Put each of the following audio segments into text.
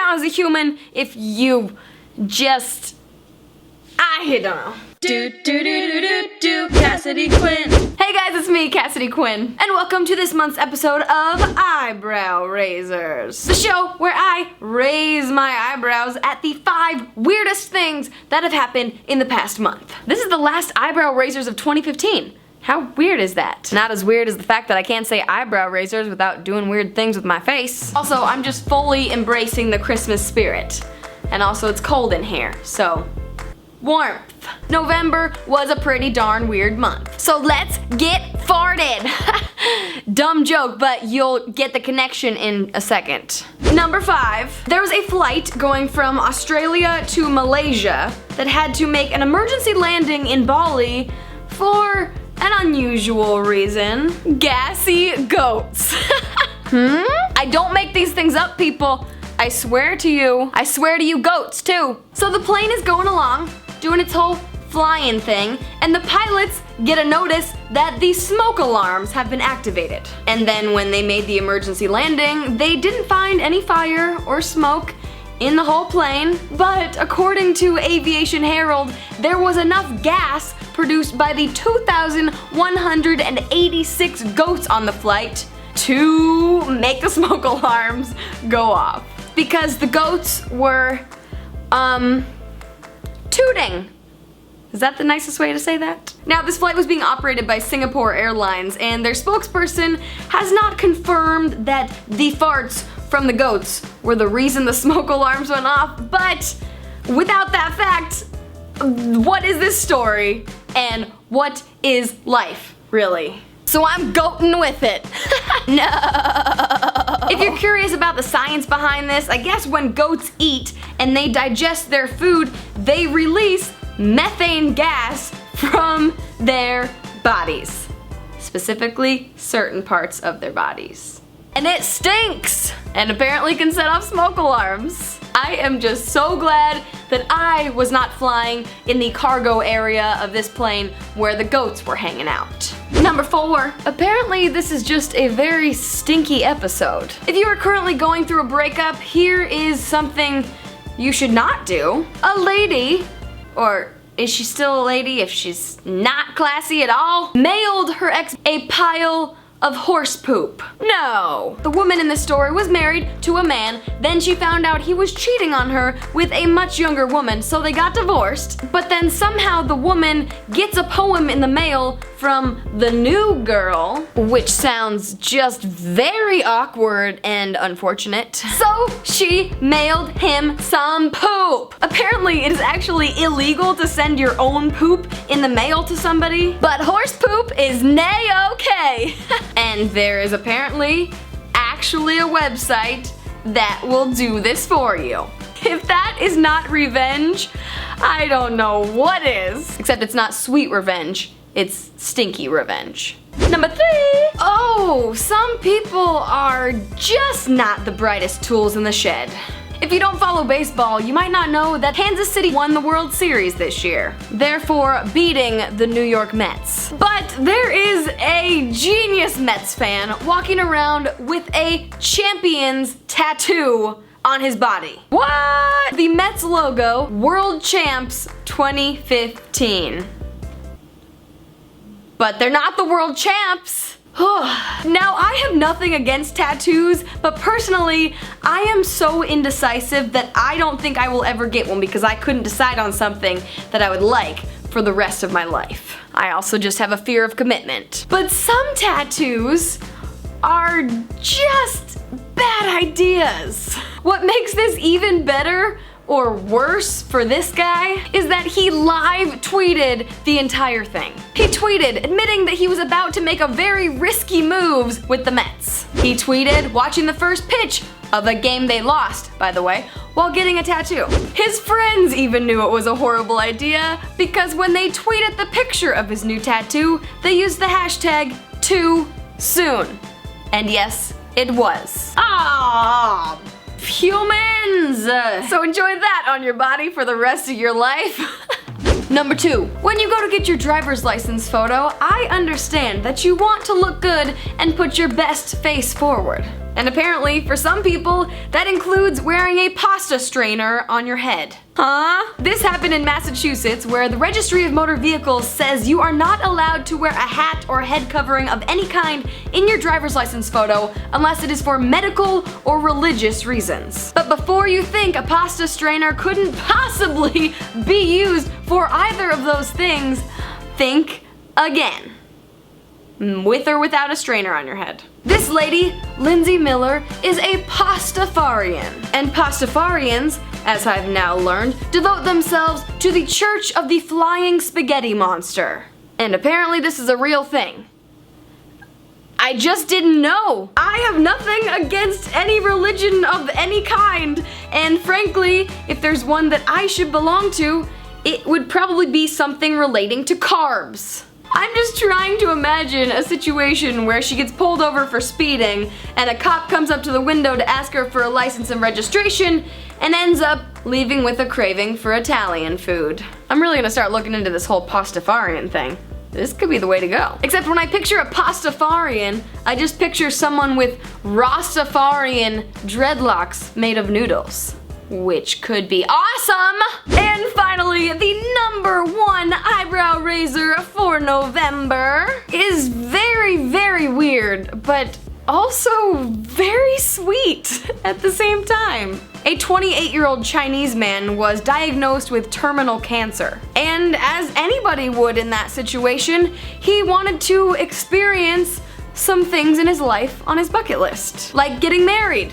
now as a human if you just, I don't know. Cassidy Quinn. Hey guys, it's me, Cassidy Quinn, and welcome to this month's episode of Eyebrow Raisers, the show where I raise my eyebrows at the 5 weirdest things that have happened in the past month. This is the last Eyebrow Raisers of 2015. How weird is that? Not as weird as the fact that I can't say eyebrow raisers without doing weird things with my face. Also, I'm just fully embracing the Christmas spirit. And also, it's cold in here, so warmth. November was a pretty darn weird month. So let's get farted. Dumb joke, but you'll get the connection in a second. Number 5, there was a flight going from Australia to Malaysia that had to make an emergency landing in Bali for an unusual reason. Gassy goats. I don't make these things up, people. I swear to you. I swear to you goats, too. So the plane is going along, doing its whole flying thing, and the pilots get a notice that the smoke alarms have been activated. And then when they made the emergency landing, they didn't find any fire or smoke in the whole plane, but according to Aviation Herald, there was enough gas produced by the 2,186 goats on the flight to make the smoke alarms go off. Because the goats were, tooting. Is that the nicest way to say that? Now, this flight was being operated by Singapore Airlines, and their spokesperson has not confirmed that the farts from the goats were the reason the smoke alarms went off, but without that fact, what is this story and what is life, really? So I'm goating with it. No. If you're curious about the science behind this, I guess when goats eat and they digest their food, they release methane gas from their bodies. Specifically, certain parts of their bodies. And it stinks! And apparently can set off smoke alarms. I am just so glad that I was not flying in the cargo area of this plane where the goats were hanging out. Number 4, apparently this is just a very stinky episode. If you are currently going through a breakup, here is something you should not do. A lady, or is she still a lady if she's not classy at all, mailed her ex a pile of horse poop. No! The woman in this story was married to a man, then she found out he was cheating on her with a much younger woman, so they got divorced, but then somehow the woman gets a poem in the mail from the new girl, which sounds just very awkward and unfortunate. So she mailed him some poop. Apparently it is actually illegal to send your own poop in the mail to somebody, but horse poop is nay-okay. And there is apparently actually a website that will do this for you. If that is not revenge, I don't know what is. Except it's not sweet revenge, it's stinky revenge. Number 3. Oh, some people are just not the brightest tools in the shed. If you don't follow baseball, you might not know that Kansas City won the World Series this year, therefore beating the New York Mets. But there is a genius Mets fan walking around with a Champions tattoo on his body. What? The Mets logo, World Champs 2015. But they're not the world champs. Now, I have nothing against tattoos, but personally, I am so indecisive that I don't think I will ever get one because I couldn't decide on something that I would like for the rest of my life. I also just have a fear of commitment. But some tattoos are just bad ideas. What makes this even better or worse for this guy is that he live tweeted the entire thing. He tweeted admitting that he was about to make a very risky moves with the Mets. He tweeted watching the first pitch of a game they lost, by the way, while getting a tattoo. His friends even knew it was a horrible idea because when they tweeted the picture of his new tattoo, they used the hashtag too soon. And yes, it was. Ah, humans! So enjoy that on your body for the rest of your life. Number 2, when you go to get your driver's license photo, I understand that you want to look good and put your best face forward. And apparently, for some people, that includes wearing a pasta strainer on your head. Huh? This happened in Massachusetts, where the Registry of Motor Vehicles says you are not allowed to wear a hat or head covering of any kind in your driver's license photo unless it is for medical or religious reasons. But before you think a pasta strainer couldn't possibly be used for either of those things, think again. With or without a strainer on your head. This lady, Lindsay Miller, is a Pastafarian. And Pastafarians, as I've now learned, devote themselves to the Church of the Flying Spaghetti Monster. And apparently this is a real thing. I just didn't know. I have nothing against any religion of any kind, and frankly, if there's one that I should belong to, it would probably be something relating to carbs. I'm just trying to imagine a situation where she gets pulled over for speeding and a cop comes up to the window to ask her for a license and registration and ends up leaving with a craving for Italian food. I'm really gonna start looking into this whole Pastafarian thing. This could be the way to go. Except when I picture a Pastafarian, I just picture someone with Rastafarian dreadlocks made of noodles, which could be awesome! And finally, the #1 eyebrow razor for November is very, very weird, but also very sweet at the same time. A 28-year-old Chinese man was diagnosed with terminal cancer. And as anybody would in that situation, he wanted to experience some things in his life on his bucket list, like getting married.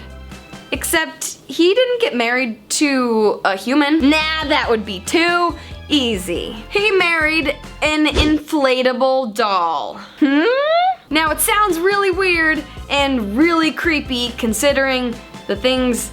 Except he didn't get married to a human. Nah, that would be too easy. He married an inflatable doll. Now it sounds really weird and really creepy considering the things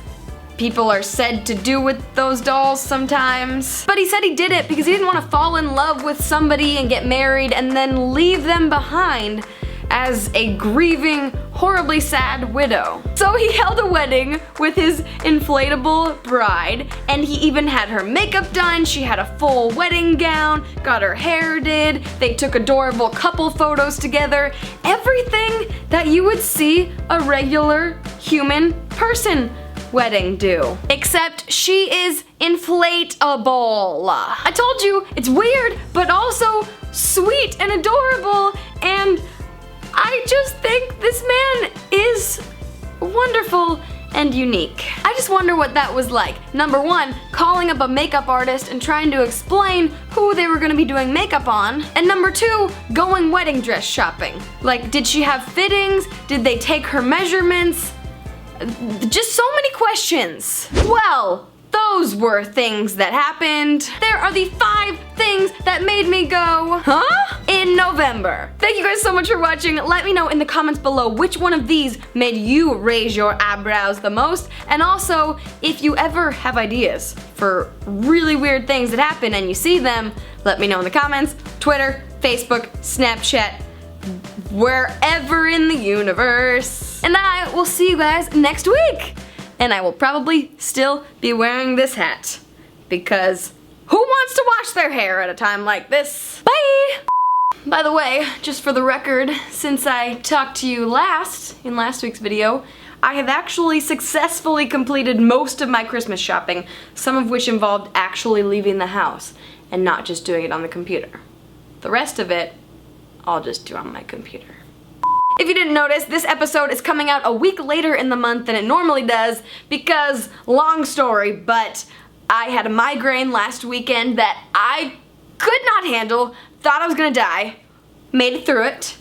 people are said to do with those dolls sometimes. But he said he did it because he didn't want to fall in love with somebody and get married and then leave them behind as a grieving, horribly sad widow. So he held a wedding with his inflatable bride, and he even had her makeup done, she had a full wedding gown, got her hair did, they took adorable couple photos together, everything that you would see a regular human person wedding do. Except she is inflatable. I told you, it's weird, but also sweet and adorable, and I just think this man is wonderful and unique. I just wonder what that was like. #1, calling up a makeup artist and trying to explain who they were gonna be doing makeup on. And #2, going wedding dress shopping. Like, did she have fittings? Did they take her measurements? Just so many questions. Well, those were things that happened. There are the 5 things that made me go, huh? In November. Thank you guys so much for watching. Let me know in the comments below which one of these made you raise your eyebrows the most. And also, if you ever have ideas for really weird things that happen and you see them, let me know in the comments. Twitter, Facebook, Snapchat, wherever in the universe. And I will see you guys next week. And I will probably still be wearing this hat. Because who wants to wash their hair at a time like this? Bye! By the way, just for the record, since I talked to you in last week's video, I have actually successfully completed most of my Christmas shopping, some of which involved actually leaving the house and not just doing it on the computer. The rest of it, I'll just do on my computer. If you didn't notice, this episode is coming out a week later in the month than it normally does because, long story, but I had a migraine last weekend that I could not handle, thought I was gonna die, made it through it,